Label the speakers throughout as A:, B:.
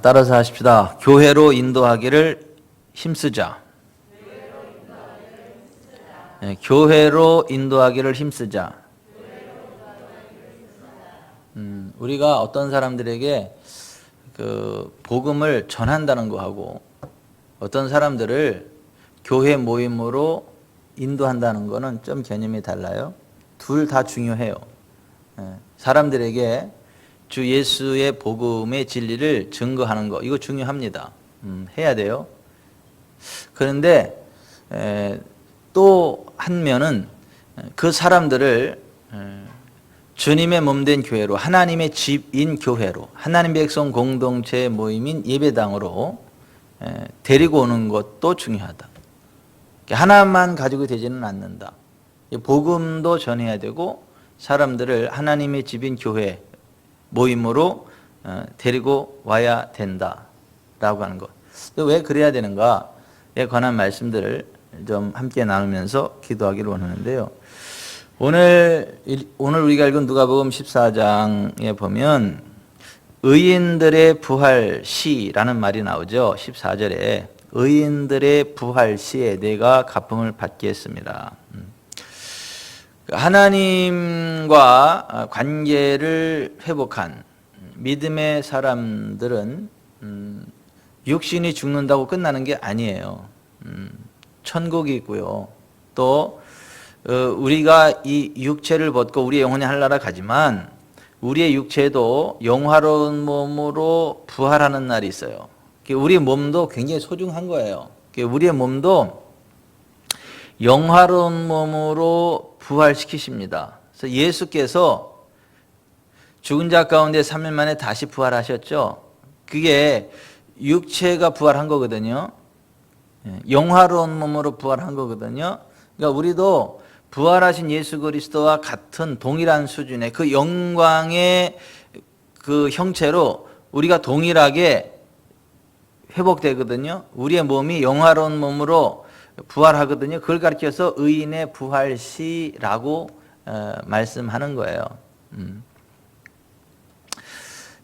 A: 따라서 하십시다. 교회로 인도하기를 힘쓰자. 교회로 인도하기를 힘쓰자. 우리가 어떤 사람들에게 그 복음을 전한다는 거하고 어떤 사람들을 교회 모임으로 인도한다는 거는 좀 개념이 달라요. 둘 다 중요해요. 사람들에게 주 예수의 복음의 진리를 증거하는 거, 이거 중요합니다. 해야 돼요. 그런데 또 한 면은 그 사람들을 주님의 몸된 교회로, 하나님의 집인 교회로, 하나님 백성 공동체 모임인 예배당으로 데리고 오는 것도 중요하다. 하나만 가지고 되지는 않는다. 복음도 전해야 되고 사람들을 하나님의 집인 교회 모임으로 데리고 와야 된다라고 하는 것. 왜 그래야 되는가에 관한 말씀들을 좀 함께 나누면서 기도하기를 원하는데요. 오늘 우리가 읽은 누가복음 14장에 보면 의인들의 부활 시라는 말이 나오죠. 14절에 의인들의 부활 시에 내가 갚음을 받겠습니다. 하나님과 관계를 회복한 믿음의 사람들은 육신이 죽는다고 끝나는 게 아니에요. 천국이 있고요. 또 우리가 이 육체를 벗고 우리의 영혼이 하늘나라 가지만 우리의 육체도 영화로운 몸으로 부활하는 날이 있어요. 우리의 몸도 굉장히 소중한 거예요. 우리의 몸도 영화로운 몸으로 부활시키십니다. 그래서 예수께서 죽은 자 가운데 3일 만에 다시 부활하셨죠. 그게 육체가 부활한 거거든요. 영화로운 몸으로 부활한 거거든요. 그러니까 우리도 부활하신 예수 그리스도와 같은 동일한 수준의 그 영광의 그 형체로 우리가 동일하게 회복되거든요. 우리의 몸이 영화로운 몸으로 부활하거든요. 그걸 가르쳐서 의인의 부활시라고 말씀하는 거예요.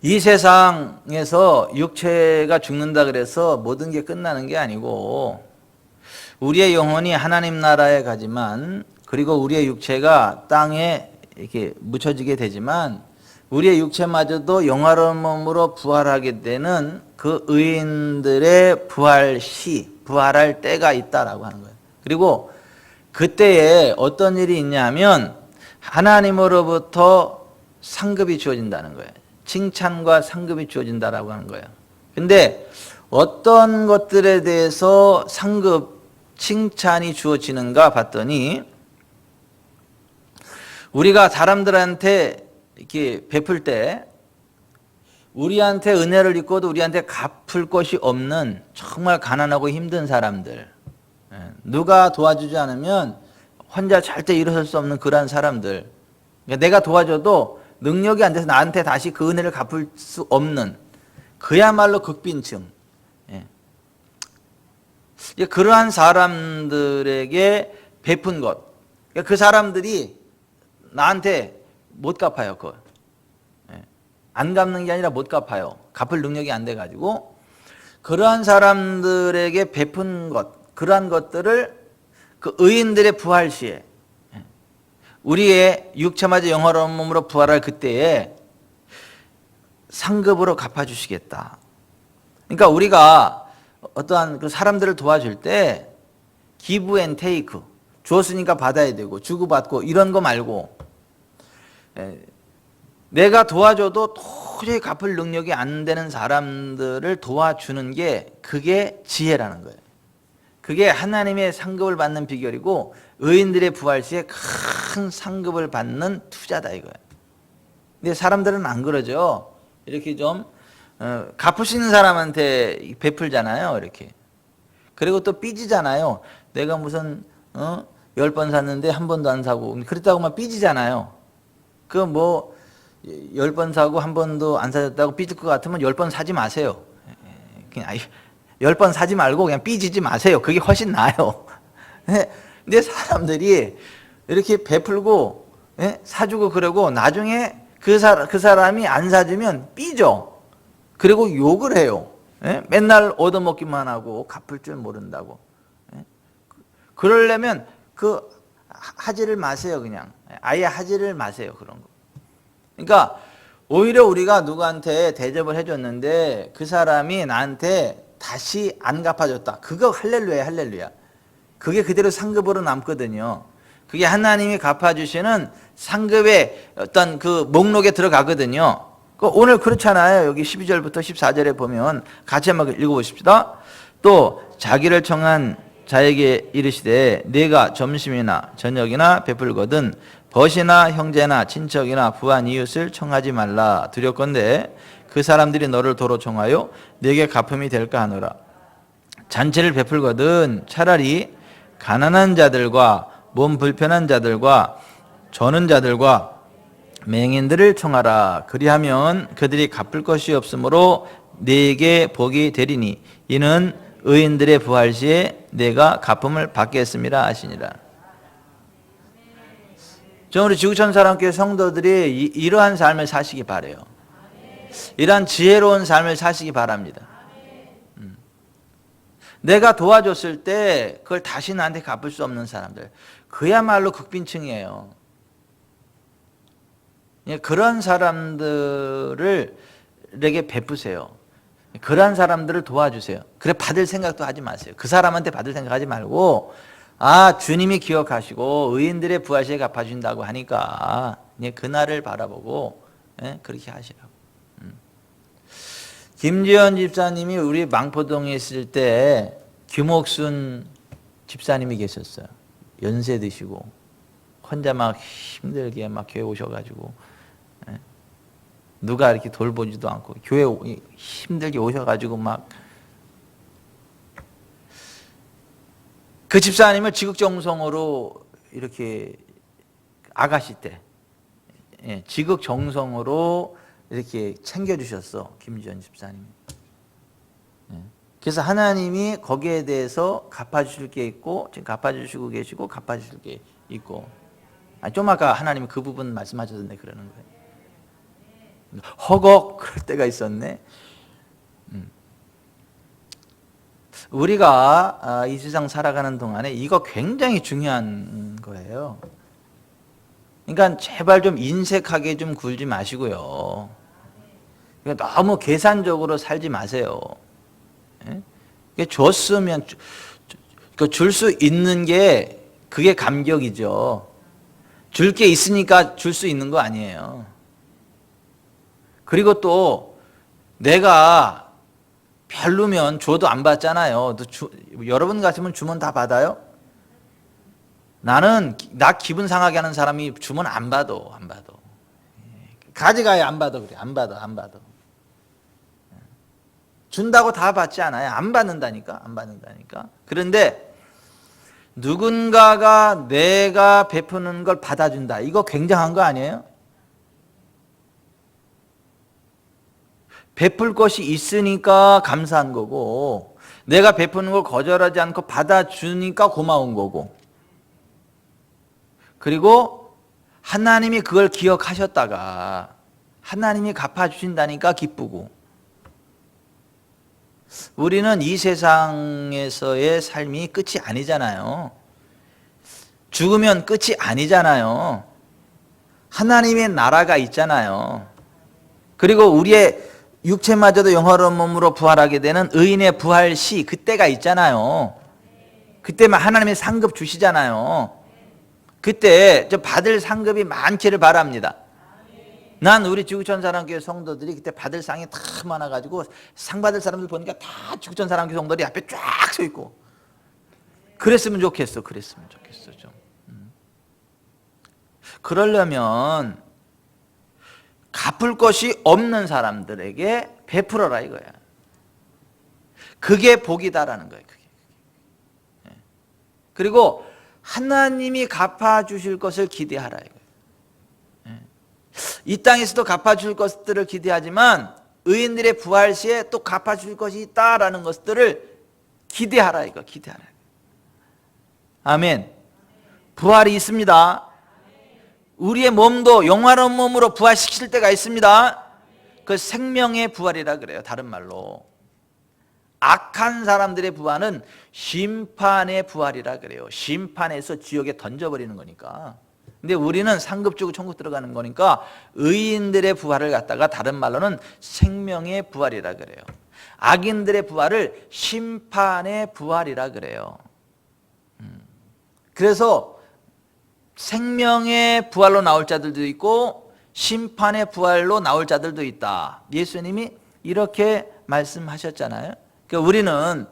A: 이 세상에서 육체가 죽는다 그래서 모든 게 끝나는 게 아니고 우리의 영혼이 하나님 나라에 가지만 그리고 우리의 육체가 땅에 이렇게 묻혀지게 되지만 우리의 육체마저도 영화로운 몸으로 부활하게 되는 그 의인들의 부활시, 부활할 때가 있다라고 하는 거예요. 그리고 그때에 어떤 일이 있냐면 하나님으로부터 상급이 주어진다는 거예요. 칭찬과 상급이 주어진다라고 하는 거예요. 근데 어떤 것들에 대해서 상급, 칭찬이 주어지는가 봤더니 우리가 사람들한테 이렇게 베풀 때 우리한테 은혜를 입고도 우리한테 갚을 것이 없는 정말 가난하고 힘든 사람들, 누가 도와주지 않으면 혼자 절대 일어설 수 없는 그러한 사람들, 그러니까 내가 도와줘도 능력이 안 돼서 나한테 다시 그 은혜를 갚을 수 없는 그야말로 극빈층, 그러한 사람들에게 베푼 것, 그러니까 그 사람들이 나한테 못 갚아요. 그걸 안 갚는 게 아니라 못 갚아요. 갚을 능력이 안 돼가지고 그러한 사람들에게 베푼 것, 그러한 것들을 그 의인들의 부활 시에 우리의 육체마저 영화로운 몸으로 부활할 그때에 상급으로 갚아주시겠다. 그러니까 우리가 어떠한 그 사람들을 도와줄 때 기브 앤 테이크, 주었으니까 받아야 되고 주고받고 이런 거 말고 내가 도와줘도 도저히 갚을 능력이 안 되는 사람들을 도와주는 게 그게 지혜라는 거예요. 그게 하나님의 상급을 받는 비결이고 의인들의 부활 시에 큰 상급을 받는 투자다 이거예요. 근데 사람들은 안 그러죠. 이렇게 좀 갚을 수 있는 사람한테 베풀잖아요. 이렇게. 그리고 또 삐지잖아요. 내가 무슨 10번 샀는데 한 번도 안 사고 그랬다고만 삐지잖아요. 그 뭐 10번 사고 한 번도 안 사줬다고 삐질 것 같으면 10번 사지 마세요. 그냥 10번 사지 말고 그냥 삐지지 마세요. 그게 훨씬 나아요. 근데 사람들이 이렇게 베풀고 사주고 그러고 나중에 그 사람이 안 사주면 삐져. 그리고 욕을 해요. 예? 맨날 얻어먹기만 하고 갚을 줄 모른다고. 예? 그러려면 하지를 마세요. 그냥 아예 하지를 마세요. 그런 거. 그러니까 오히려 우리가 누구한테 대접을 해줬는데 그 사람이 나한테 다시 안 갚아줬다. 그거 할렐루야, 할렐루야. 그게 그대로 상급으로 남거든요. 그게 하나님이 갚아주시는 상급의 어떤 그 목록에 들어가거든요. 오늘 그렇잖아요. 여기 12절부터 14절에 보면 같이 한번 읽어보십시다. 또 자기를 청한 자에게 이르시되 네가 점심이나 저녁이나 베풀거든 벗이나 형제나 친척이나 부한 이웃을 청하지 말라. 두렵건대 그 사람들이 너를 도로 청하여 네게 갚음이 될까 하노라. 잔치를 베풀거든 차라리 가난한 자들과 몸 불편한 자들과 저는 자들과 맹인들을 청하라. 그리하면 그들이 갚을 것이 없으므로 네게 복이 되리니 이는 의인들의 부활 시에 내가 갚음을 받겠음이라 하시니라. 저 우리 지구촌 사랑교회 성도들이 이러한 삶을 사시기 바라요. 이러한 지혜로운 삶을 사시기 바랍니다. 내가 도와줬을 때 그걸 다시 나한테 갚을 수 없는 사람들, 그야말로 극빈층이에요. 그런 사람들에게 베푸세요. 그런 사람들을 도와주세요. 그래 받을 생각도 하지 마세요. 그 사람한테 받을 생각하지 말고 주님이 기억하시고 의인들의 부활시에 갚아준다고 하니까 그날을 바라보고 그렇게 하시라고. 김지현 집사님이 우리 망포동에 있을 때 규목순 집사님이 계셨어요. 연세 드시고 혼자 막 힘들게 막 교회 오셔가지고 누가 이렇게 돌보지도 않고 교회 힘들게 오셔가지고 막 그 집사님을 지극정성으로 이렇게 아가씨 때 지극정성으로 이렇게 챙겨주셨어. 김지현 집사님이. 그래서 하나님이 거기에 대해서 갚아주실 게 있고 지금 갚아주시고 계시고 갚아주실 게 있고 좀 아까 하나님이 그 부분 말씀하셨는데 그러는 거예요. 허걱 그럴 때가 있었네. 우리가 이 세상 살아가는 동안에 이거 굉장히 중요한 거예요. 그러니까 제발 좀 인색하게 좀 굴지 마시고요. 그러니까 너무 계산적으로 살지 마세요. 줬으면 줄 수 있는 게 그게 감격이죠. 줄 게 있으니까 줄 수 있는 거 아니에요. 그리고 또 내가 별로면 줘도 안 받잖아요. 여러분 같으면 주면 다 받아요? 나 기분 상하게 하는 사람이 주면 안 받아. 가져가야 안 받아. 그래. 안 받아. 준다고 다 받지 않아요. 안 받는다니까. 그런데 누군가가 내가 베푸는 걸 받아준다. 이거 굉장한 거 아니에요? 베풀 것이 있으니까 감사한 거고 내가 베푸는 걸 거절하지 않고 받아주니까 고마운 거고 그리고 하나님이 그걸 기억하셨다가 하나님이 갚아주신다니까 기쁘고 우리는 이 세상에서의 삶이 끝이 아니잖아요. 죽으면 끝이 아니잖아요. 하나님의 나라가 있잖아요. 그리고 우리의 육체마저도 영화로운 몸으로 부활하게 되는 의인의 부활시 그때가 있잖아요. 그때만 하나님의 상급 주시잖아요. 그때 저 받을 상급이 많기를 바랍니다. 난 우리 지구촌 사랑교회 성도들이 그때 받을 상이 다 많아가지고 상 받을 사람들 보니까 다 지구촌 사랑교회 성도들이 앞에 쫙 서 있고 그랬으면 좋겠어 좀. 그러려면 갚을 것이 없는 사람들에게 베풀어라 이거야. 그게 복이다라는 거예요. 그게. 그리고 하나님이 갚아주실 것을 기대하라 이거예요. 이 땅에서도 갚아줄 것들을 기대하지만 의인들의 부활 시에 또 갚아줄 것이 있다라는 것들을 기대하라 이거. 기대하라. 아멘. 부활이 있습니다. 우리의 몸도 영화로운 몸으로 부활시킬 때가 있습니다. 그 생명의 부활이라 그래요. 다른 말로 악한 사람들의 부활은 심판의 부활이라 그래요. 심판에서 지옥에 던져버리는 거니까. 근데 우리는 상급 주고 천국 들어가는 거니까 의인들의 부활을 갖다가 다른 말로는 생명의 부활이라 그래요. 악인들의 부활을 심판의 부활이라 그래요. 그래서 생명의 부활로 나올 자들도 있고 심판의 부활로 나올 자들도 있다. 예수님이 이렇게 말씀하셨잖아요. 그러니까 우리는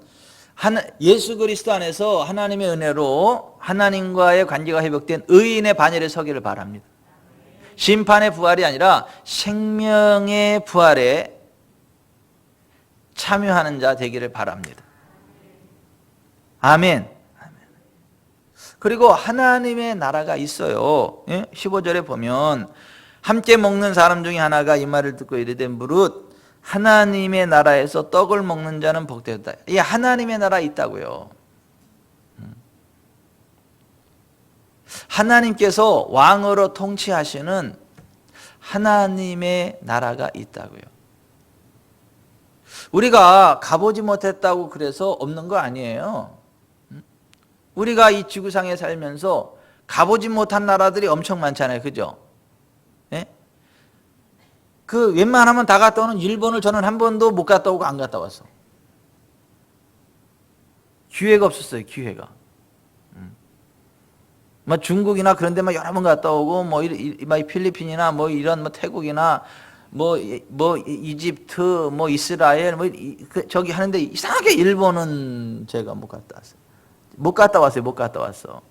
A: 예수 그리스도 안에서 하나님의 은혜로 하나님과의 관계가 회복된 의인의 반열에 서기를 바랍니다. 심판의 부활이 아니라 생명의 부활에 참여하는 자 되기를 바랍니다. 아멘. 그리고 하나님의 나라가 있어요. 15절에 보면 함께 먹는 사람 중에 하나가 이 말을 듣고 이르되 무릇 하나님의 나라에서 떡을 먹는 자는 복되었다. 이 하나님의 나라 있다고요. 하나님께서 왕으로 통치하시는 하나님의 나라가 있다고요. 우리가 가보지 못했다고 그래서 없는 거 아니에요. 우리가 이 지구상에 살면서 가보지 못한 나라들이 엄청 많잖아요. 그죠? 예? 그 웬만하면 다 갔다 오는 일본을 저는 한 번도 못 갔다 오고 안 갔다 왔어. 기회가 없었어요. 기회가. 뭐 중국이나 그런 데만 여러 번 갔다 오고 뭐 필리핀이나 뭐 이런 뭐 태국이나 뭐 이집트 뭐 이스라엘 뭐 저기 하는데 이상하게 일본은 제가 못 갔다 왔어요. 못 갔다 왔어.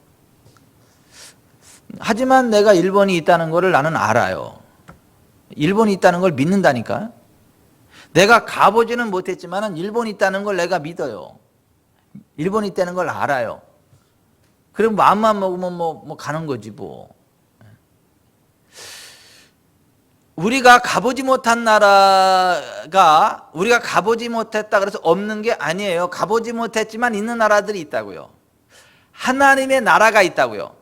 A: 하지만 내가 일본이 있다는 것을 나는 알아요. 일본이 있다는 걸 믿는다니까. 내가 가보지는 못했지만 일본이 있다는 걸 내가 믿어요. 일본이 있다는 걸 알아요. 그럼 마음만 먹으면 뭐 가는 거지 뭐. 우리가 가보지 못한 나라가 우리가 가보지 못했다 그래서 없는 게 아니에요. 가보지 못했지만 있는 나라들이 있다고요. 하나님의 나라가 있다고요.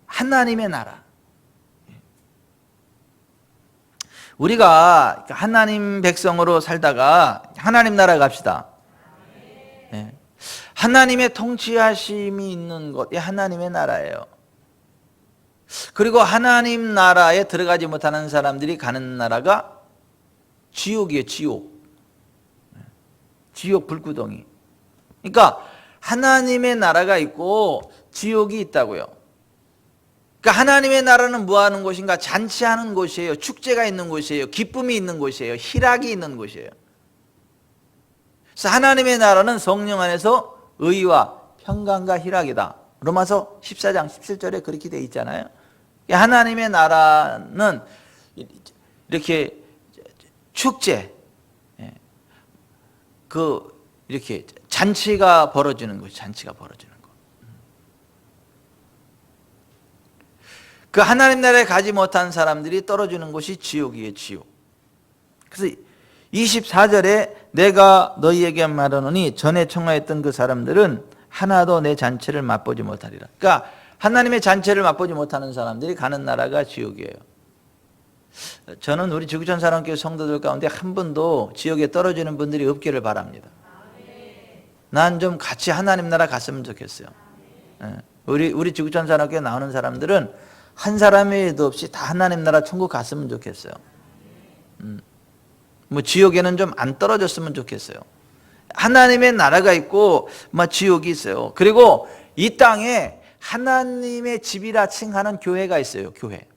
A: 하나님의 나라. 우리가 하나님 백성으로 살다가 하나님 나라 갑시다. 네. 하나님의 통치하심이 있는 곳이 하나님의 나라예요. 그리고 하나님 나라에 들어가지 못하는 사람들이 가는 나라가 지옥이에요. 지옥 불구덩이. 그러니까 하나님의 나라가 있고 지옥이 있다고요. 그러니까 하나님의 나라는 뭐 하는 곳인가? 잔치하는 곳이에요. 축제가 있는 곳이에요. 기쁨이 있는 곳이에요. 희락이 있는 곳이에요. 그래서 하나님의 나라는 성령 안에서 의와 평강과 희락이다. 로마서 14장 17절에 그렇게 되어 있잖아요. 하나님의 나라는 이렇게 축제, 이렇게 잔치가 벌어지는 것, 잔치가 벌어지는 것. 그 하나님 나라에 가지 못한 사람들이 떨어지는 곳이 지옥이에요, 지옥. 그래서 24절에 내가 너희에게 말하노니 전에 청하였던 그 사람들은 하나도 내 잔치를 맛보지 못하리라. 그러니까 하나님의 잔치를 맛보지 못하는 사람들이 가는 나라가 지옥이에요. 저는 우리 지구촌 사랑교회 성도들 가운데 한 분도 지옥에 떨어지는 분들이 없기를 바랍니다. 난 좀 같이 하나님 나라 갔으면 좋겠어요. 우리 지구촌 사랑교회 나오는 사람들은 한 사람에도 없이 다 하나님 나라 천국 갔으면 좋겠어요. 뭐 지옥에는 좀 안 떨어졌으면 좋겠어요. 하나님의 나라가 있고 지옥이 있어요. 그리고 이 땅에 하나님의 집이라 칭하는 교회가 있어요. 교회.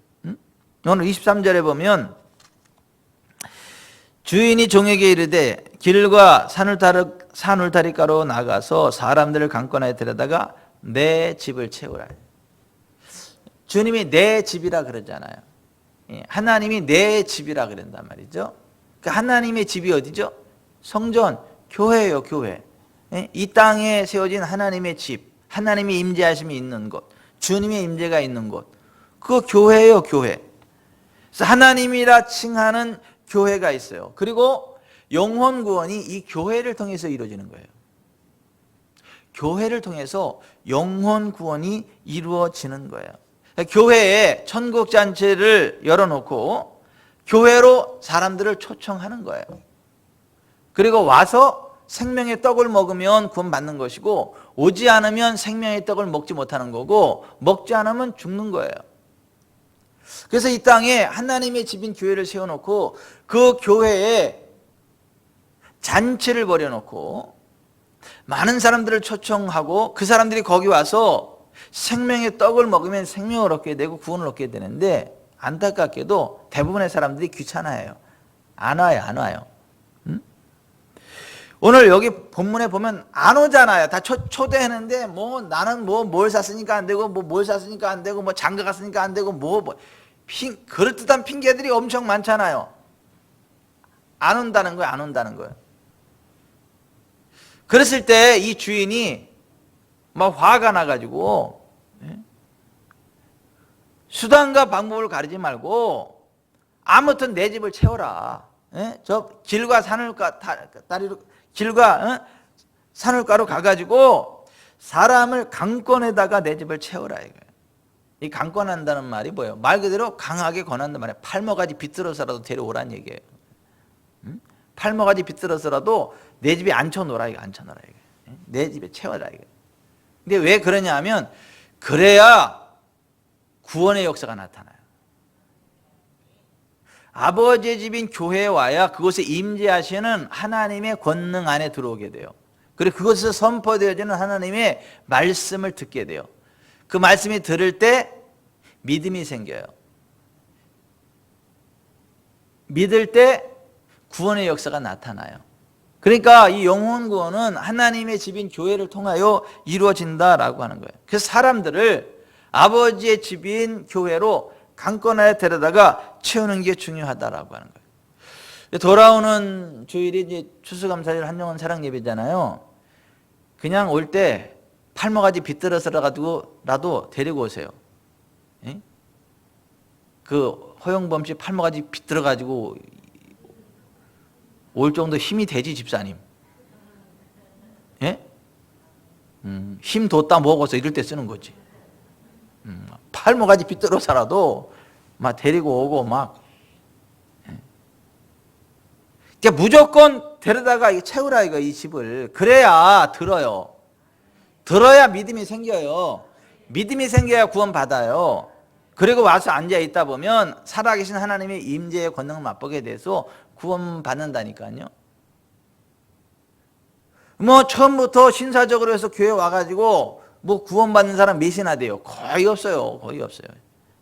A: 오늘 23절에 보면 주인이 종에게 이르되 길과 산울타리가로 나가서 사람들을 강권하여 데려다가 내 집을 채우라. 주님이 내 집이라 그러잖아요. 하나님이 내 집이라 그런단 말이죠. 그러니까 하나님의 집이 어디죠? 성전, 교회예요. 교회. 이 땅에 세워진 하나님의 집, 하나님의 임재하심이 있는 곳, 주님의 임재가 있는 곳, 그거 교회예요. 교회. 그래서 하나님이라 칭하는 교회가 있어요. 그리고 영혼 구원이 이 교회를 통해서 이루어지는 거예요. 교회를 통해서 영혼 구원이 이루어지는 거예요. 교회에 천국 잔치를 열어놓고 교회로 사람들을 초청하는 거예요. 그리고 와서 생명의 떡을 먹으면 구원받는 것이고, 오지 않으면 생명의 떡을 먹지 못하는 거고, 먹지 않으면 죽는 거예요. 그래서 이 땅에 하나님의 집인 교회를 세워놓고 그 교회에 잔치를 벌여놓고 많은 사람들을 초청하고 그 사람들이 거기 와서 생명의 떡을 먹으면 생명을 얻게 되고 구원을 얻게 되는데, 안타깝게도 대부분의 사람들이 귀찮아해요. 안 와요. 응? 오늘 여기 본문에 보면 안 오잖아요. 다 초대했는데 뭐 나는 뭐 뭘 샀으니까 안 되고, 뭐 뭘 샀으니까 안 되고, 뭐 장가 갔으니까 안 되고, 그럴듯한 핑계들이 엄청 많잖아요. 안 온다는 거예요. 그랬을 때 이 주인이 막 화가 나가지고, 수단과 방법을 가리지 말고 아무튼 내 집을 채워라. 저 길과 산울가로 가가지고 사람을 강권에다가 내 집을 채워라 이거예요. 이 강권한다는 말이 뭐예요? 말 그대로 강하게 권한단 말이에요. 팔모가지 비틀어서라도 데려오란 얘기예요. 팔모가지 비틀어서라도 내 집에 앉혀놓으라 이거. 내 집에 채워라 이거. 근데 왜 그러냐 하면, 그래야 구원의 역사가 나타나요. 아버지의 집인 교회에 와야 그곳에 임재하시는 하나님의 권능 안에 들어오게 돼요. 그리고 그곳에서 선포되어지는 하나님의 말씀을 듣게 돼요. 그 말씀이 들을 때 믿음이 생겨요. 믿을 때 구원의 역사가 나타나요. 그러니까 이 영혼 구원은 하나님의 집인 교회를 통하여 이루어진다라고 하는 거예요. 그래서 사람들을 아버지의 집인 교회로 강권하여 데려다가 채우는 게 중요하다라고 하는 거예요. 돌아오는 주일이 이제 추수감사절 한영원 사랑 예배잖아요. 그냥 올 때 팔모가지 비틀어서라도 데리고 오세요. 그 허영범 씨 팔모가지 비틀어가지고 올 정도 힘이 되지, 집사님. 힘 뒀다 먹어서 이럴 때 쓰는 거지. 팔모가지 비틀어서라도 막 데리고 오고 막. 그러니까 무조건 데려다가 채우라 이거, 이 집을. 그래야 들어요. 들어야 믿음이 생겨요. 믿음이 생겨야 구원 받아요. 그리고 와서 앉아 있다 보면 살아계신 하나님의 임재의 권능을 맛보게 돼서 구원 받는다니까요. 뭐 처음부터 신사적으로 해서 교회 와가지고 뭐 구원 받는 사람 몇이나 돼요? 거의 없어요.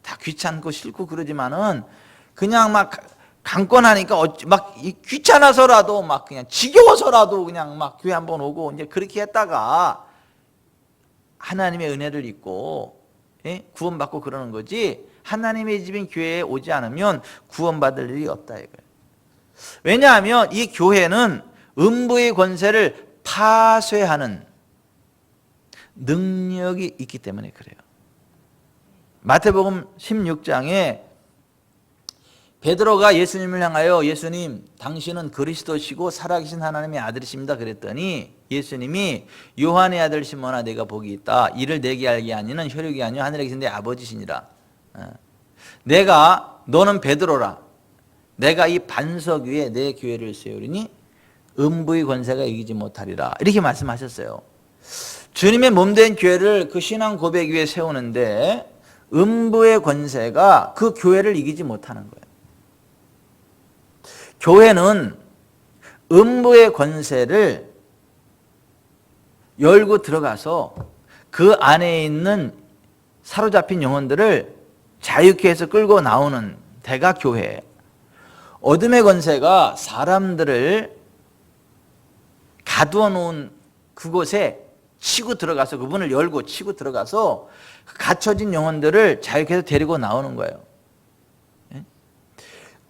A: 다 귀찮고 싫고 그러지만은 그냥 막 강권하니까 막 귀찮아서라도 막 그냥 지겨워서라도 그냥 막 교회 한번 오고 이제 그렇게 했다가 하나님의 은혜를 입고 구원받고 그러는 거지, 하나님의 집인 교회에 오지 않으면 구원받을 일이 없다 이거예요. 왜냐하면 이 교회는 음부의 권세를 파쇄하는 능력이 있기 때문에 그래요. 마태복음 16장에 베드로가 예수님을 향하여, 예수님 당신은 그리스도시고 살아계신 하나님의 아들이십니다 그랬더니 예수님이, 요한의 아들 시몬아 내가 복이 있다. 이를 내게 알게 하니는 혈육이 아니요 하늘에 계신 내 아버지시니라. 너는 베드로라. 내가 이 반석 위에 내 교회를 세우리니 음부의 권세가 이기지 못하리라. 이렇게 말씀하셨어요. 주님의 몸된 교회를 그 신앙 고백 위에 세우는데 음부의 권세가 그 교회를 이기지 못하는 거예요. 교회는 음부의 권세를 열고 들어가서 그 안에 있는 사로잡힌 영혼들을 자유케 해서 끌고 나오는 데가 교회예요. 어둠의 권세가 사람들을 가두어 놓은 그곳에 치고 들어가서, 그분을 열고 치고 들어가서 갇혀진 영혼들을 자유케 해서 데리고 나오는 거예요.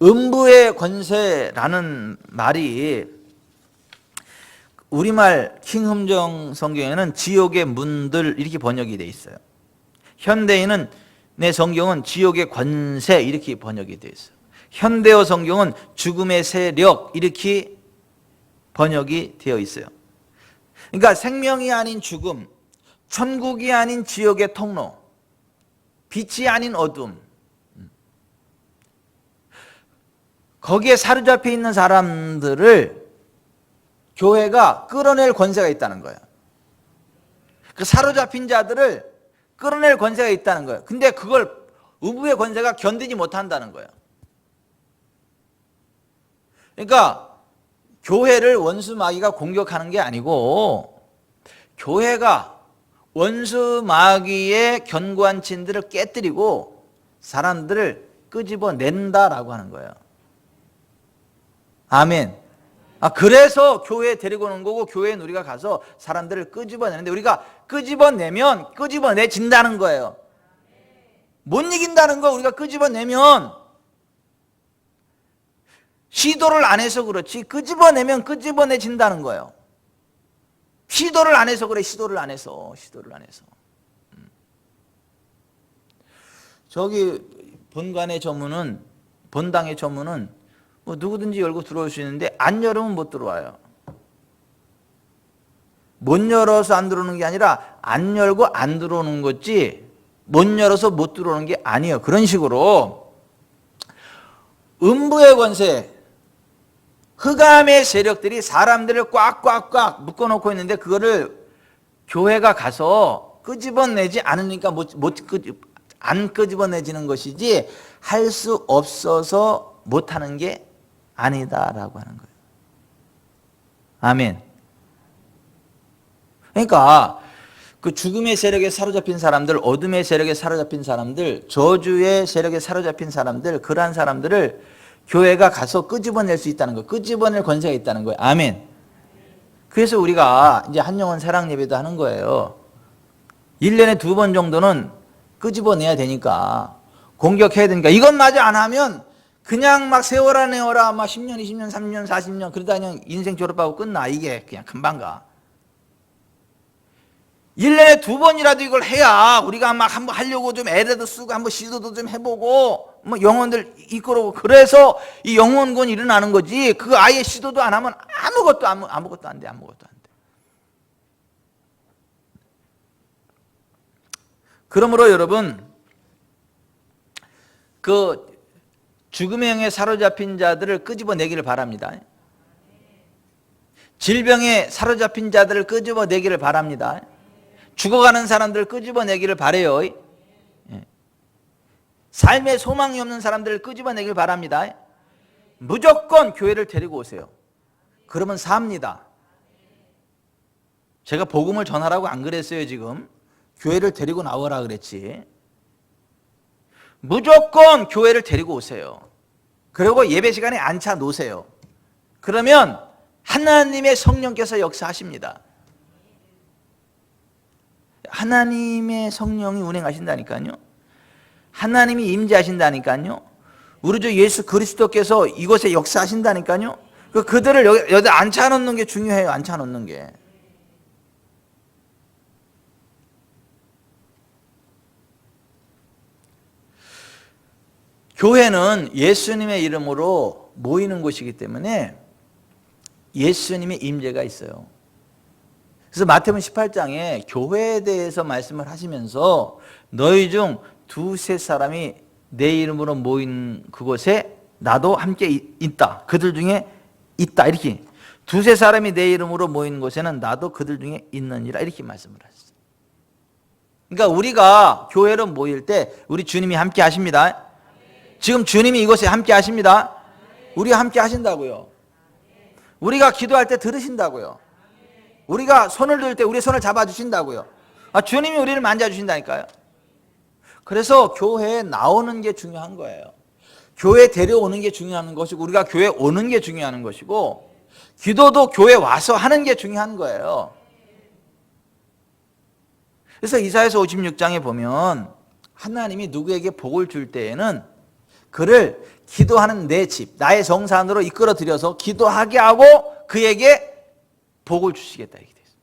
A: 음부의 권세라는 말이 우리말 킹흠정 성경에는 지옥의 문들 이렇게 번역이 돼 있어요. 현대인은 내 성경은 지옥의 권세 이렇게 번역이 돼 있어요. 현대어 성경은 죽음의 세력 이렇게 번역이 되어 있어요. 그러니까 생명이 아닌 죽음, 천국이 아닌 지옥의 통로, 빛이 아닌 어둠. 거기에 사로잡혀 있는 사람들을 교회가 끌어낼 권세가 있다는 거예요. 그 사로잡힌 자들을 끌어낼 권세가 있다는 거예요. 근데 그걸 의부의 권세가 견디지 못한다는 거예요. 그러니까 교회를 원수 마귀가 공격하는 게 아니고 교회가 원수 마귀의 견고한 진들을 깨뜨리고 사람들을 끄집어낸다라고 하는 거예요. 아멘. 그래서 교회에 데리고 오는 거고 교회에 우리가 가서 사람들을 끄집어내는데 우리가 끄집어내면 끄집어내진다는 거예요. 못 이긴다는 거 우리가 끄집어내면 시도를 안 해서 그렇지 끄집어내면 끄집어내진다는 거예요. 시도를 안 해서 그래. 시도를 안 해서. 저기 본당의 저문은 뭐 누구든지 열고 들어올 수 있는데 안 열으면 못 들어와요. 못 열어서 안 들어오는 게 아니라 안 열고 안 들어오는 거지 못 열어서 못 들어오는 게 아니에요. 그런 식으로 음부의 권세, 흑암의 세력들이 사람들을 꽉꽉꽉 묶어놓고 있는데 그거를 교회가 가서 끄집어내지 않으니까 안 끄집어내지는 것이지 할 수 없어서 못하는 게 아니다라고 하는 거예요. 아멘. 그러니까 그 죽음의 세력에 사로잡힌 사람들, 어둠의 세력에 사로잡힌 사람들, 저주의 세력에 사로잡힌 사람들, 그러한 사람들을 교회가 가서 끄집어낼 수 있다는 거예요. 끄집어낼 권세가 있다는 거예요. 아멘. 그래서 우리가 이제 한영원 사랑 예배도 하는 거예요. 1년에 2번 정도는 끄집어내야 되니까 공격해야 되니까 이것마저 안 하면 그냥 막 세월아 내월아 막 10년, 20년, 30년, 40년 그러다 그냥 인생 졸업하고 끝나. 이게 그냥 금방 가. 1년에 2번이라도 이걸 해야 우리가 막 한번 하려고 좀 애라도 쓰고 한번 시도도 좀 해보고 뭐 영혼들 이끌어오고 그래서 이 영혼군이 일어나는 거지. 그 아예 시도도 안 하면 아무것도 안 돼. 그러므로 여러분 그 죽음의 영에 사로잡힌 자들을 끄집어내기를 바랍니다. 질병에 사로잡힌 자들을 끄집어내기를 바랍니다. 죽어가는 사람들을 끄집어내기를 바라요. 삶에 소망이 없는 사람들을 끄집어내기를 바랍니다. 무조건 교회를 데리고 오세요. 그러면 삽니다. 제가 복음을 전하라고 안 그랬어요. 지금 교회를 데리고 나오라 그랬지. 무조건 교회를 데리고 오세요. 그리고 예배 시간에 앉혀 놓으세요. 그러면 하나님의 성령께서 역사하십니다. 하나님의 성령이 운행하신다니까요. 하나님이 임재하신다니까요. 우리 주 예수 그리스도께서 이곳에 역사하신다니까요. 그들을 여기 앉혀놓는 게 중요해요. 앉혀놓는 게. 교회는 예수님의 이름으로 모이는 곳이기 때문에 예수님의 임재가 있어요. 그래서 마태복음 18장에 교회에 대해서 말씀을 하시면서 너희 중 두세 사람이 내 이름으로 모인 그곳에 나도 함께 있다. 그들 중에 있다. 이렇게 두세 사람이 내 이름으로 모인 곳에는 나도 그들 중에 있느니라. 이렇게 말씀을 하셨어요. 그러니까 우리가 교회로 모일 때 우리 주님이 함께 하십니다. 지금 주님이 이곳에 함께 하십니다. 우리가 함께 하신다고요. 우리가 기도할 때 들으신다고요. 우리가 손을 들 때 우리 손을 잡아주신다고요. 주님이 우리를 만져주신다니까요. 그래서 교회에 나오는 게 중요한 거예요. 교회에 데려오는 게 중요한 것이고 우리가 교회에 오는 게 중요한 것이고 기도도 교회에 와서 하는 게 중요한 거예요. 그래서 이사야서 56장에 보면 하나님이 누구에게 복을 줄 때에는 그를 기도하는 내 집, 나의 정산으로 이끌어 들여서 기도하게 하고 그에게 복을 주시겠다 이렇게 되어 있습니다.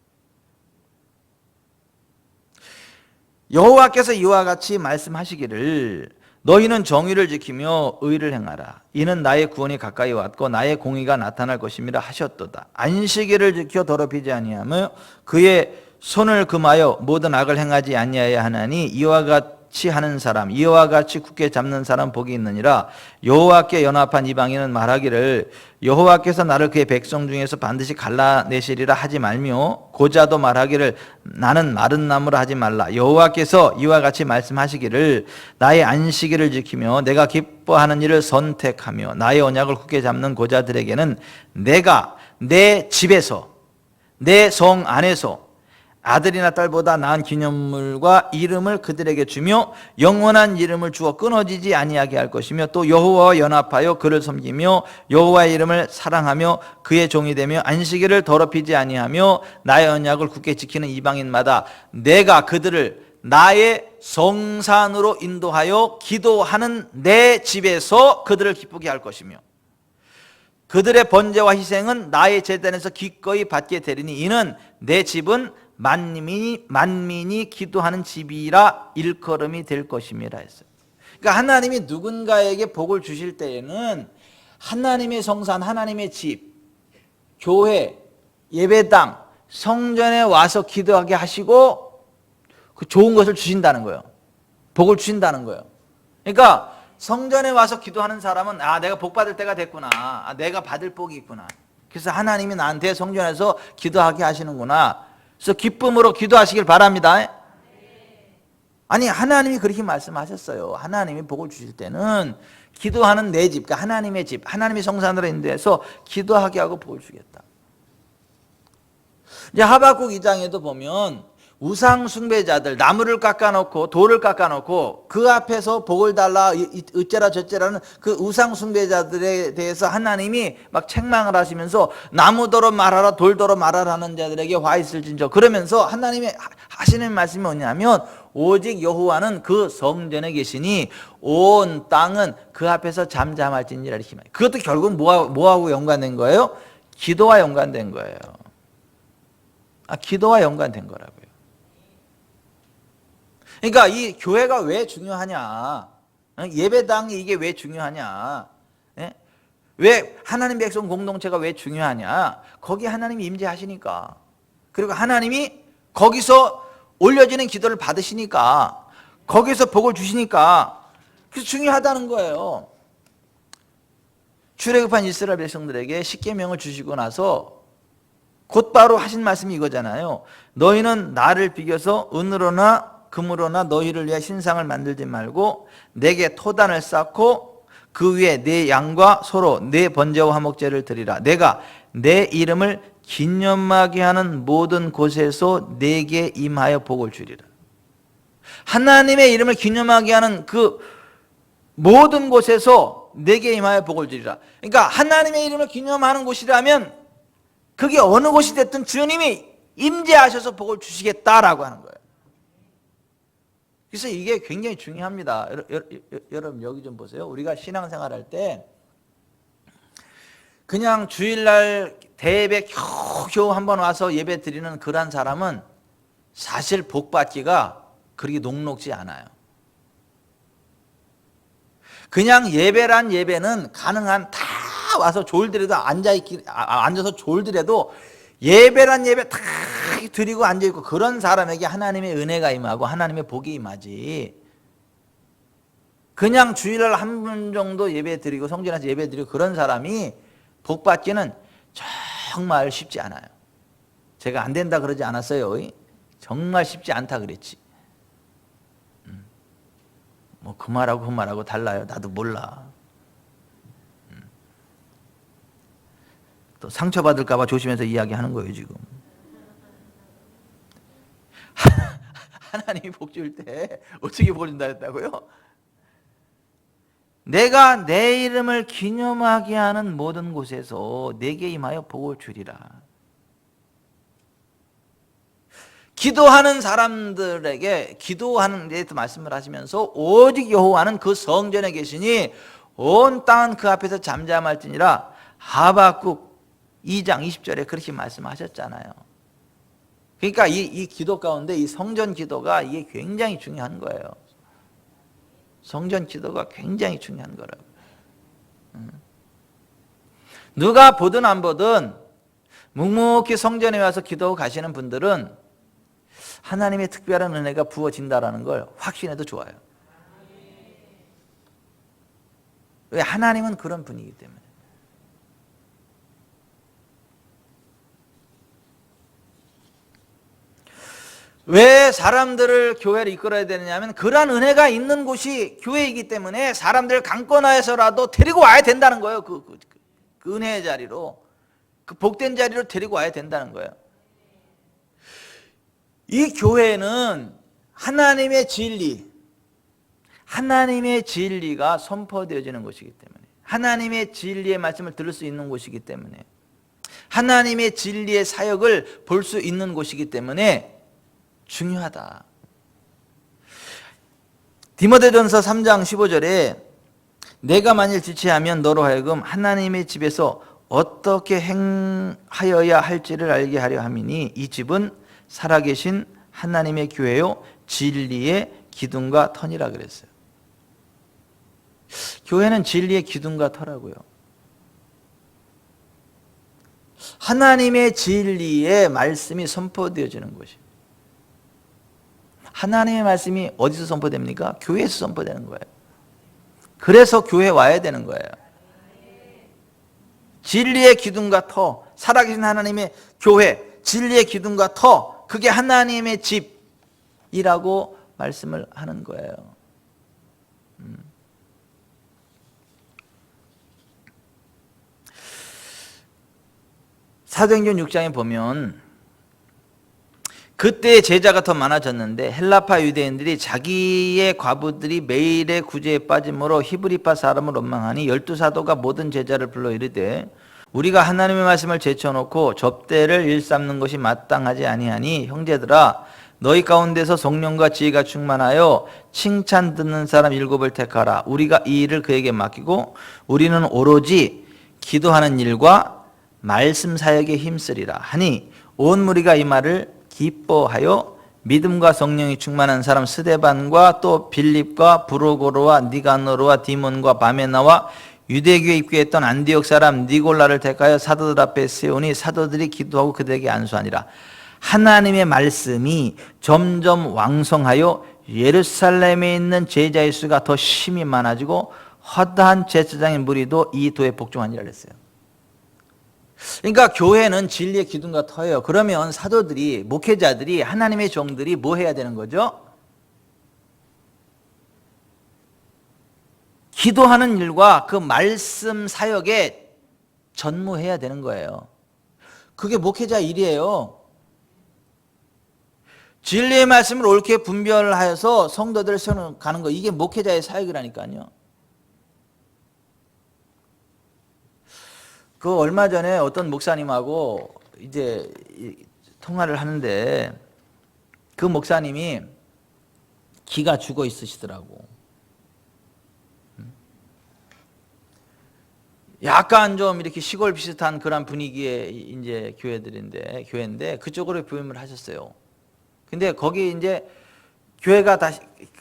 A: 여호와께서 이와 같이 말씀하시기를 너희는 정의를 지키며 의를 행하라. 이는 나의 구원이 가까이 왔고 나의 공의가 나타날 것임이라 하셨도다. 안식일을 지켜 더럽히지 아니하며 그의 손을 금하여 모든 악을 행하지 아니하야 하나니 이와 같이 하는 사람, 이와 같이 굳게 잡는 사람 복이 있느니라. 여호와께 연합한 이방인은 말하기를 여호와께서 나를 그의 백성 중에서 반드시 갈라내시리라 하지 말며, 고자도 말하기를 나는 마른 나무라 하지 말라. 여호와께서 이와 같이 말씀하시기를 나의 안식일을 지키며 내가 기뻐하는 일을 선택하며 나의 언약을 굳게 잡는 고자들에게는 내가 내 집에서 내 성 안에서 아들이나 딸보다 나은 기념물과 이름을 그들에게 주며 영원한 이름을 주어 끊어지지 아니하게 할 것이며, 또 여호와와 연합하여 그를 섬기며 여호와의 이름을 사랑하며 그의 종이 되며 안식일을 더럽히지 아니하며 나의 언약을 굳게 지키는 이방인마다 내가 그들을 나의 성산으로 인도하여 기도하는 내 집에서 그들을 기쁘게 할 것이며, 그들의 번제와 희생은 나의 제단에서 기꺼이 받게 되리니 이는 내 집은 만민이 기도하는 집이라 일컬음이 될 것임이라 했어요. 그러니까 하나님이 누군가에게 복을 주실 때에는 하나님의 성산, 하나님의 집, 교회, 예배당, 성전에 와서 기도하게 하시고 그 좋은 것을 주신다는 거예요. 복을 주신다는 거예요. 그러니까 성전에 와서 기도하는 사람은 내가 복 받을 때가 됐구나. 내가 받을 복이 있구나. 그래서 하나님이 나한테 성전에서 기도하게 하시는구나. 그래서 기쁨으로 기도하시길 바랍니다. 아니, 하나님이 그렇게 말씀하셨어요. 하나님이 복을 주실 때는 기도하는 내 집, 그러니까 하나님의 집, 하나님의 성산으로 인도해서 기도하게 하고 복을 주겠다. 이제 하박국 2장에도 보면 우상 숭배자들, 나무를 깎아놓고 돌을 깎아놓고 그 앞에서 복을 달라 어째라 저째라는 그 우상 숭배자들에 대해서 하나님이 막 책망을 하시면서 나무더러 말하라 돌더러 말하라 하는 자들에게 화 있을진저, 그러면서 하나님의 하시는 말씀이 뭐냐면 오직 여호와는 그 성전에 계시니 온 땅은 그 앞에서 잠잠할지니라 이렇게 말해요. 그것도 결국 뭐하고 연관된 거예요? 기도와 연관된 거예요. 기도와 연관된 거라고요. 그러니까 이 교회가 왜 중요하냐? 예배당이 이게 왜 중요하냐? 왜 하나님 백성 공동체가 왜 중요하냐? 거기 하나님이 임재하시니까. 그리고 하나님이 거기서 올려지는 기도를 받으시니까, 거기서 복을 주시니까, 그래서 중요하다는 거예요. 출애굽한 이스라엘 백성들에게 십계명을 주시고 나서 곧바로 하신 말씀이 이거잖아요. 너희는 나를 비교서 은으로나 금으로나 너희를 위해 신상을 만들지 말고 내게 토단을 쌓고 그 위에 내 양과 소로 내 번제와 화목제를 드리라. 내가 내 이름을 기념하게 하는 모든 곳에서 내게 임하여 복을 주리라. 하나님의 이름을 기념하게 하는 그 모든 곳에서 내게 임하여 복을 주리라. 그러니까 하나님의 이름을 기념하는 곳이라면 그게 어느 곳이 됐든 주님이 임재하셔서 복을 주시겠다라고 하는 거예요. 그래서 이게 굉장히 중요합니다. 여러분 여기 좀 보세요. 우리가 신앙생활 할 때 그냥 주일날 대예배 겨우 한번 와서 예배 드리는 그런 사람은 사실 복 받기가 그렇게 녹록지 않아요. 그냥 예배란 예배는 가능한 다 와서 졸더라도 앉아서 졸더라도 예배란 예배 다 드리고 앉아있고 그런 사람에게 하나님의 은혜가 임하고 하나님의 복이 임하지, 그냥 주일날 한 번 정도 예배 드리고 성전에서 예배 드리고 그런 사람이 복 받기는 정말 쉽지 않아요. 제가 안 된다 그러지 않았어요. 정말 쉽지 않다 그랬지. 뭐 그 말하고 그 말하고 달라요. 나도 몰라. 또 상처받을까 봐 조심해서 이야기하는 거예요 지금. 하나님이 복 줄 때 어떻게 복 준다 했다고요? 내가 내 이름을 기념하게 하는 모든 곳에서 내게 임하여 복을 주리라. 기도하는 사람들에게 기도하는 데 말씀을 하시면서 오직 여호와는 그 성전에 계시니 온 땅은 그 앞에서 잠잠할지니라. 하박국 2장 20절에 그렇게 말씀하셨잖아요. 그러니까 이 기도 가운데 이 성전 기도가 이게 굉장히 중요한 거예요. 성전 기도가 굉장히 중요한 거라고. 누가 보든 안 보든 묵묵히 성전에 와서 기도하고 가시는 분들은 하나님의 특별한 은혜가 부어진다라는 걸 확신해도 좋아요. 왜? 하나님은 그런 분이기 때문에. 왜 사람들을 교회를 이끌어야 되느냐 하면 그러한 은혜가 있는 곳이 교회이기 때문에 사람들을 강권하여서라도 데리고 와야 된다는 거예요. 그 은혜의 자리로, 그 복된 자리로 데리고 와야 된다는 거예요. 이 교회는 하나님의 진리가 선포되어지는 곳이기 때문에, 하나님의 진리의 말씀을 들을 수 있는 곳이기 때문에, 하나님의 진리의 사역을 볼 수 있는 곳이기 때문에 중요하다. 디모데전서 3장 15절에 내가 만일 지체하면 너로 하여금 하나님의 집에서 어떻게 행하여야 할지를 알게 하려 함이니 이 집은 살아계신 하나님의 교회요 진리의 기둥과 터니라 그랬어요. 교회는 진리의 기둥과 터라고요. 하나님의 진리의 말씀이 선포되어지는 것이에요. 하나님의 말씀이 어디서 선포됩니까? 교회에서 선포되는 거예요. 그래서 교회에 와야 되는 거예요. 진리의 기둥과 터, 살아계신 하나님의 교회, 진리의 기둥과 터, 그게 하나님의 집이라고 말씀을 하는 거예요. 사도행전 6장에 보면 그때 제자가 더 많아졌는데 헬라파 유대인들이 자기의 과부들이 매일의 구제에 빠짐으로 히브리파 사람을 원망하니 12사도가 모든 제자를 불러 이르되 우리가 하나님의 말씀을 제쳐놓고 접대를 일삼는 것이 마땅하지 아니하니 형제들아 너희 가운데서 성령과 지혜가 충만하여 칭찬 듣는 사람 7을 택하라. 우리가 이 일을 그에게 맡기고 우리는 오로지 기도하는 일과 말씀 사역에 힘쓰리라 하니 온 무리가 이 말을 기뻐하여 믿음과 성령이 충만한 사람 스데반과 또 빌립과 브로고로와 니가노르와 디몬과 바메나와 유대교에 입교했던 안디옥 사람 니골라를 택하여 사도들 앞에 세우니 사도들이 기도하고 그들에게 안수하니라. 하나님의 말씀이 점점 왕성하여 예루살렘에 있는 제자의 수가 더 심히 많아지고 허다한 제사장의 무리도 이 도에 복종하니라 그랬어요. 그러니까 교회는 진리의 기둥과 터예요. 그러면 사도들이, 목회자들이, 하나님의 종들이 뭐 해야 되는 거죠? 기도하는 일과 그 말씀 사역에 전무해야 되는 거예요. 그게 목회자 일이에요. 진리의 말씀을 옳게 분별하여서 성도들을 세워가는 거, 이게 목회자의 사역이라니까요. 그 얼마 전에 어떤 목사님하고 이제 통화를 하는데 그 목사님이 기가 죽어 있으시더라고. 약간 좀 이렇게 시골 비슷한 그런 분위기의 이제 교회인데 그쪽으로 부임을 하셨어요. 근데 거기 이제 교회가 다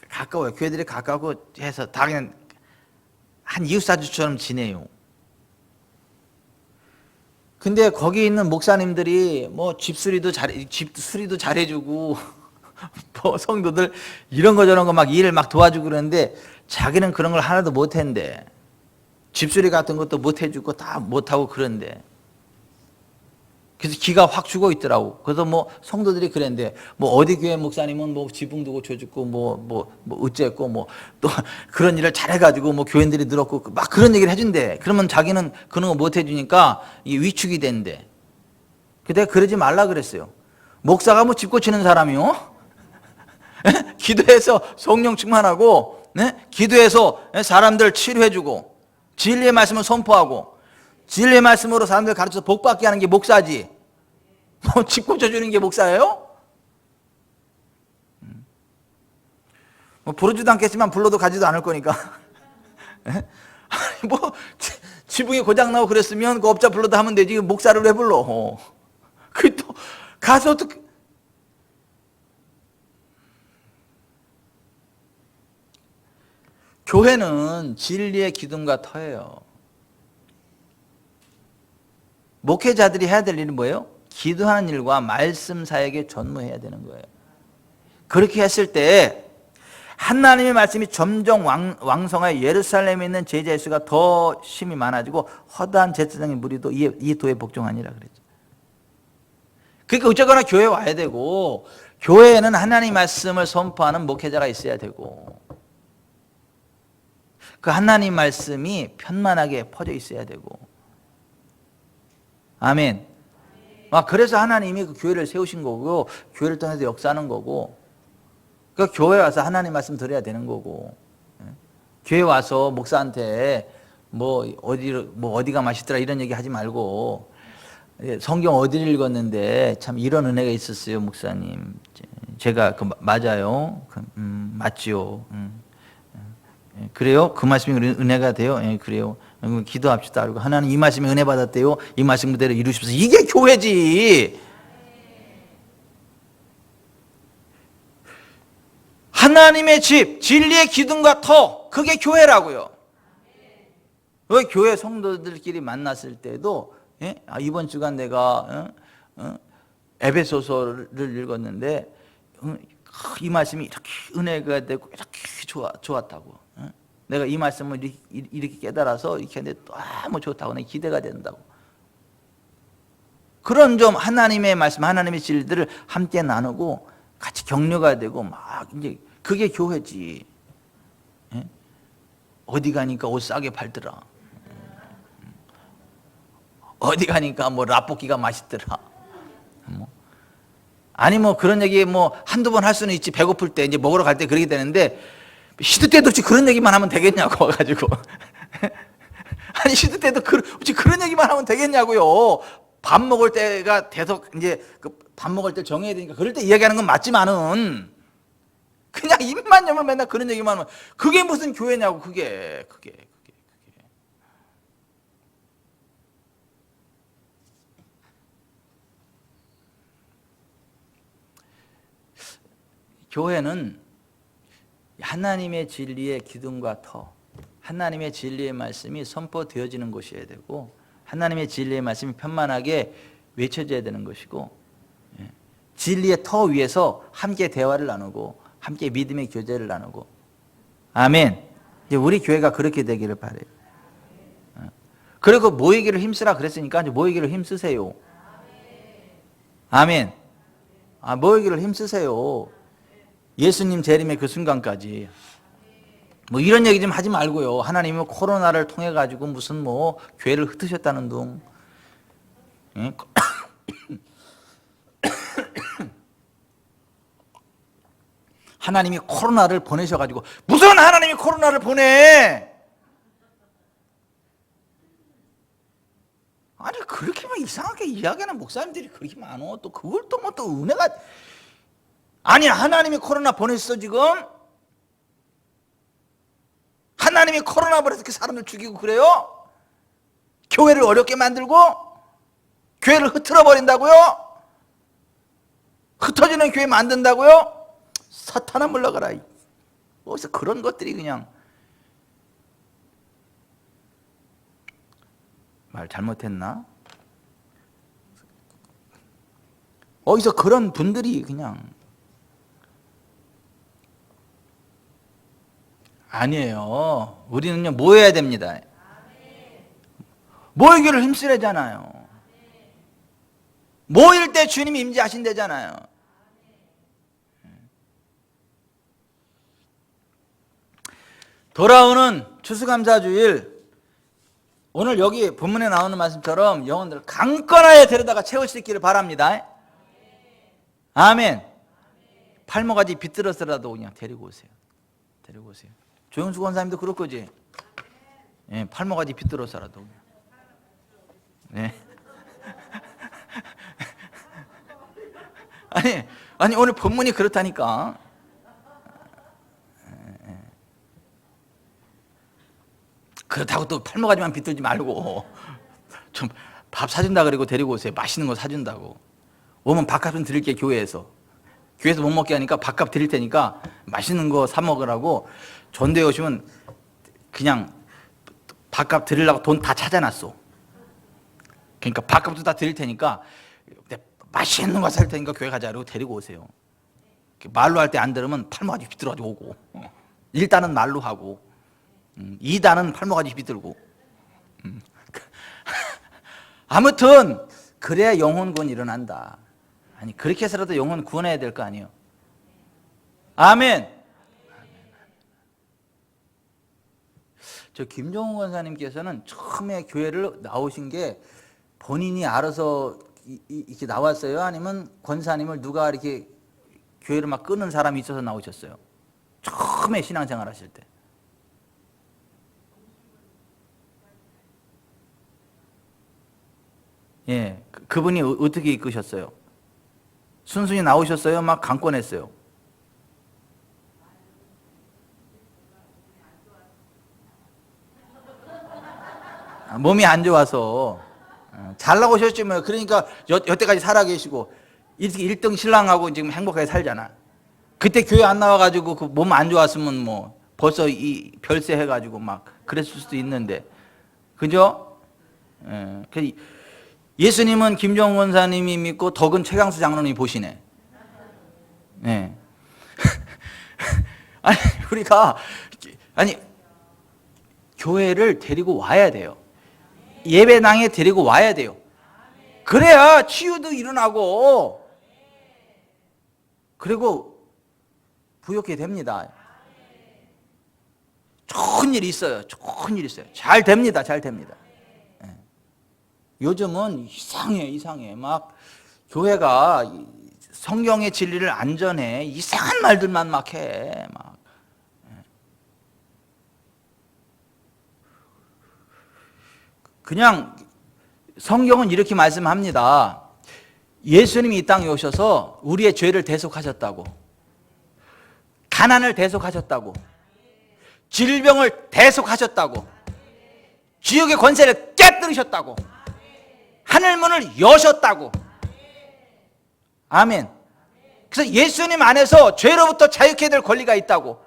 A: 가까워요. 교회들이 가까워 해서 다 그냥 한 이웃사주처럼 지내요. 근데 거기 있는 목사님들이 뭐 집수리도 잘해주고 뭐 성도들 이런 거 저런 거 막 일을 막 도와주고 그러는데 자기는 그런 걸 하나도 못했는데 집수리 같은 것도 못해주고 다 못하고 그런데 그래서 기가 확 죽어 있더라고. 그래서 뭐 성도들이 그랬는데 뭐 어디 교회 목사님은 뭐 지붕도 고쳐주고 뭐 어쨌고 뭐 또 그런 일을 잘해가지고 뭐 교인들이 늘었고 막 그런 얘기를 해준대. 그러면 자기는 그런 거 못 해주니까 이게 위축이 된대. 근데 그러지 말라 그랬어요. 목사가 뭐 집 고치는 사람이요? 기도해서 성령 충만하고, 네? 기도해서 사람들 치료해주고 진리의 말씀을 선포하고 진리의 말씀으로 사람들 가르쳐서 복받게 하는 게 목사지. 뭐 집 고쳐주는 게 목사예요? 뭐 부르지도 않겠지만 불러도 가지도 않을 거니까. 뭐 지붕이 고장 나고 그랬으면 그 업자 불러도 하면 되지. 목사를 왜 불러? 그 또 가서 어떻게? 교회는 진리의 기둥과 터예요. 목회자들이 해야 될 일은 뭐예요? 기도하는 일과 말씀 사역에 전무해야 되는 거예요. 그렇게 했을 때 하나님의 말씀이 점점 왕성하여 예루살렘에 있는 제자의 수가 더 심히 많아지고 허다한 제사장의 무리도 이 도에 복종하니라 그랬죠. 그러니까 어쨌거나 교회에 와야 되고, 교회에는 하나님의 말씀을 선포하는 목회자가 있어야 되고, 그 하나님 말씀이 편만하게 퍼져 있어야 되고. 아멘. 그래서 하나님이 그 교회를 세우신 거고, 교회를 통해서 역사하는 거고, 그 교회 와서 하나님 말씀 들어야 되는 거고, 교회 와서 목사한테 어디가 맛있더라 이런 얘기 하지 말고, 성경 어디를 읽었는데 참 이런 은혜가 있었어요, 목사님. 제가 맞아요. 맞지요. 그래요? 그 말씀이 은혜가 돼요? 예, 그래요. 기도합시다. 그리고 하나님 이 말씀에 은혜 받았대요. 이 말씀 그대로 이루십시오. 이게 교회지. 하나님의 집, 진리의 기둥과 터, 그게 교회라고요. 왜 교회 성도들끼리 만났을 때도, 예? 이번 주간 내가 에베소서를 읽었는데 이 말씀이 이렇게 은혜가 되고 이렇게 좋았다고. 내가 이 말씀을 이렇게 깨달아서 이렇게 했는데 너무 좋다고, 내 기대가 된다고. 그런 좀 하나님의 말씀, 하나님의 진리들을 함께 나누고 같이 격려가 되고 막 이제 그게 교회지. 예? 어디 가니까 옷 싸게 팔더라. 어디 가니까 라볶이가 맛있더라. 아니 그런 얘기 한두 번 할 수는 있지. 배고플 때 이제 먹으러 갈 때 그러게 되는데, 시도 때도 없이 그런 얘기만 하면 되겠냐고 와가지고. 아니 시도 때도 그런 얘기만 하면 되겠냐고요. 밥 먹을 때가 돼서 이제 밥 먹을 때 정해야 되니까 그럴 때 이야기하는 건 맞지만은, 그냥 입만 열면 맨날 그런 얘기만 하면 그게 무슨 교회냐고. 그게 교회는 하나님의 진리의 기둥과 터, 하나님의 진리의 말씀이 선포되어지는 곳이어야 되고, 하나님의 진리의 말씀이 편만하게 외쳐져야 되는 것이고, 진리의 터 위에서 함께 대화를 나누고 함께 믿음의 교제를 나누고. 아멘. 이제 우리 교회가 그렇게 되기를 바래요. 그리고 모이기를 힘쓰라 그랬으니까 이제 모이기를 힘쓰세요. 아멘. 모이기를 힘쓰세요. 예수님 재림의 그 순간까지. 이런 얘기 좀 하지 말고요. 하나님은 코로나를 통해 가지고 무슨 교회를 흩으셨다는 둥. 하나님이 코로나를 보내셔가지고, 무슨 하나님이 코로나를 보내? 아니 그렇게 막 이상하게 이야기하는 목사님들이 그렇게 많어. 또 그걸 또 은혜가, 아니 하나님이 코로나 보냈어 지금? 하나님이 코로나 보내서 이렇게 사람을 죽이고 그래요? 교회를 어렵게 만들고 교회를 흐트러 버린다고요? 흩어지는 교회 만든다고요? 사탄아 물러가라. 어디서 그런 것들이 그냥. 말 잘못했나? 어디서 그런 분들이 그냥. 아니에요. 우리는요 모여야 됩니다. 모이기를 힘쓰래잖아요. 모일 때 주님이 임재하신대잖아요. 돌아오는 추수감사주일, 오늘 여기 본문에 나오는 말씀처럼 영혼들을 강건하게 데려다가 채울 수 있기를 바랍니다. 아멘. 팔모가지 비틀어서라도 그냥 데리고 오세요. 데리고 오세요. 조영수 권사님도 그럴 거지. 예, 팔모가지 비틀어서라도. 네. 아니 오늘 본문이 그렇다니까. 그렇다고 또 팔모가지만 비틀지 말고 좀 밥 사준다 그러고 데리고 오세요. 맛있는 거 사준다고. 오면 밥값은 드릴게. 교회에서 못 먹게 하니까 밥값 드릴 테니까 맛있는 거 사 먹으라고. 전도에 오시면 그냥 밥값 드리려고 돈 다 찾아놨어. 그러니까 밥값도 다 드릴 테니까 맛있는 거 살 테니까 교회 가자 그러고 데리고 오세요. 말로 할 때 안 들으면 팔목까지 비틀어가지고 오고, 1단은 말로 하고, 2단은 팔목까지 비틀고. 아무튼 그래야 영혼 구원이 일어난다. 아니 그렇게 해서라도 영혼 구원해야 될 거 아니에요. 아멘. 저 김종훈 권사님께서는 처음에 교회를 나오신 게 본인이 알아서 이렇게 나왔어요? 아니면 권사님을 누가 이렇게 교회를 막 끄는 사람이 있어서 나오셨어요? 처음에 신앙생활 하실 때. 예, 그분이 어떻게 이끄셨어요? 순순히 나오셨어요? 막 강권했어요? 몸이 안 좋아서. 잘 나오셨지 뭐. 그러니까 여태까지 살아계시고 이렇게 1등 신랑하고 지금 행복하게 살잖아. 그때 교회 안 나와가지고 그 몸 안 좋았으면 뭐 벌써 이 별세 해가지고 막 그랬을 수도 있는데, 그죠? 예. 예수님은 김정은 원사님이 믿고 덕은 최강수 장로님이 보시네. 예. 아니 우리가 교회를 데리고 와야 돼요. 예배당에 데리고 와야 돼요. 그래야 치유도 일어나고, 그리고 부욕해 됩니다. 좋은 일이 있어요. 좋은 일이 있어요. 잘 됩니다. 잘 됩니다. 예. 요즘은 이상해. 막 교회가 성경의 진리를 안 전해. 이상한 말들만 막 해. 막. 그냥 성경은 이렇게 말씀합니다. 예수님이 이 땅에 오셔서 우리의 죄를 대속하셨다고, 가난을 대속하셨다고, 질병을 대속하셨다고, 지옥의 권세를 깨뜨리셨다고, 하늘문을 여셨다고. 아멘. 그래서 예수님 안에서 죄로부터 자유케 될 권리가 있다고,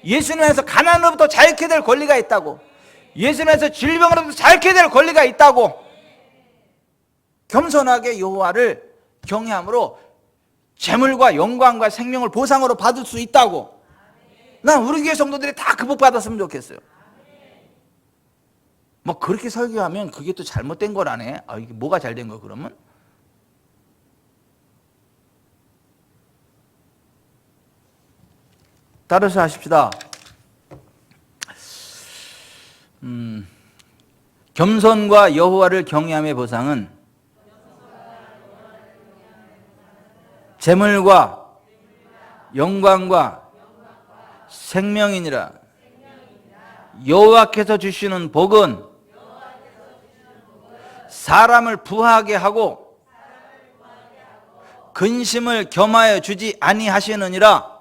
A: 예수님 안에서 가난으로부터 자유케 될 권리가 있다고, 예수님 안에서 질병으로부터 자유케 될 권리가 있다고. 겸손하게 여호와를 경외함으로 재물과 영광과 생명을 보상으로 받을 수 있다고. 난 우리 교회 성도들이 다 그 복 받았으면 좋겠어요. 뭐 그렇게 설교하면 그게 또 잘못된 거라네. 이게 뭐가 잘된 거야 그러면? 따라서 하십시다. 겸손과 여호와를 경외함의 보상은 재물과 영광과 생명이니라. 여호와께서 주시는 복은 사람을 부하게 하고 근심을 겸하여 주지 아니하시느니라.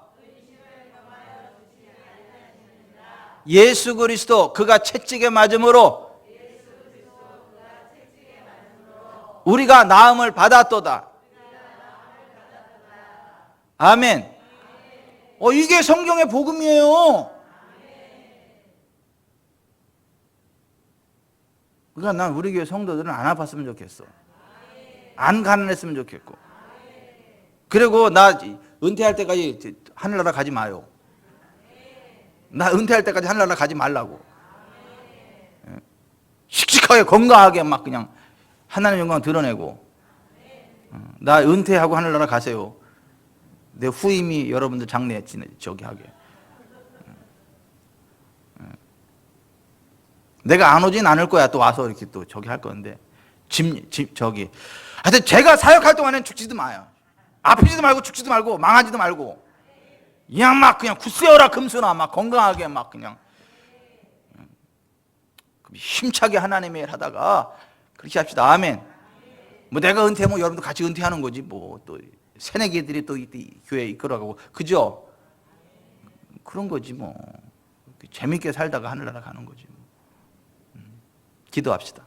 A: 예수 그리스도 그가 채찍에 맞음으로 우리가 나음을 받았도다. 아멘. 이게 성경의 복음이에요. 그러니까 난 우리 교회 성도들은 안 아팠으면 좋겠어. 안 가난했으면 좋겠고. 그리고 나 은퇴할 때까지 하늘나라 가지 마요. 나 은퇴할 때까지 하늘나라 가지 말라고. 씩씩하게 건강하게 막 그냥 하나님의 영광 드러내고. 나 은퇴하고 하늘나라 가세요. 내 후임이 여러분들 장례 저기 하게. 내가 안 오진 않을 거야. 또 와서 이렇게 또 저기 할 건데. 저기. 하여튼 제가 사역할 동안엔 죽지도 마요. 아프지도 말고 죽지도 말고 망하지도 말고. 그냥 막 그냥 굳세어라 금수나 막 건강하게 막 그냥 힘차게 하나님의 일 하다가 그렇게 합시다. 아멘. 뭐 내가 은퇴하면 여러분도 같이 은퇴하는 거지 뭐. 또 새내기들이 또 교회 이끌어가고, 그죠? 그런 거지 뭐. 재밌게 살다가 하늘나라 가는 거지 뭐. 기도합시다.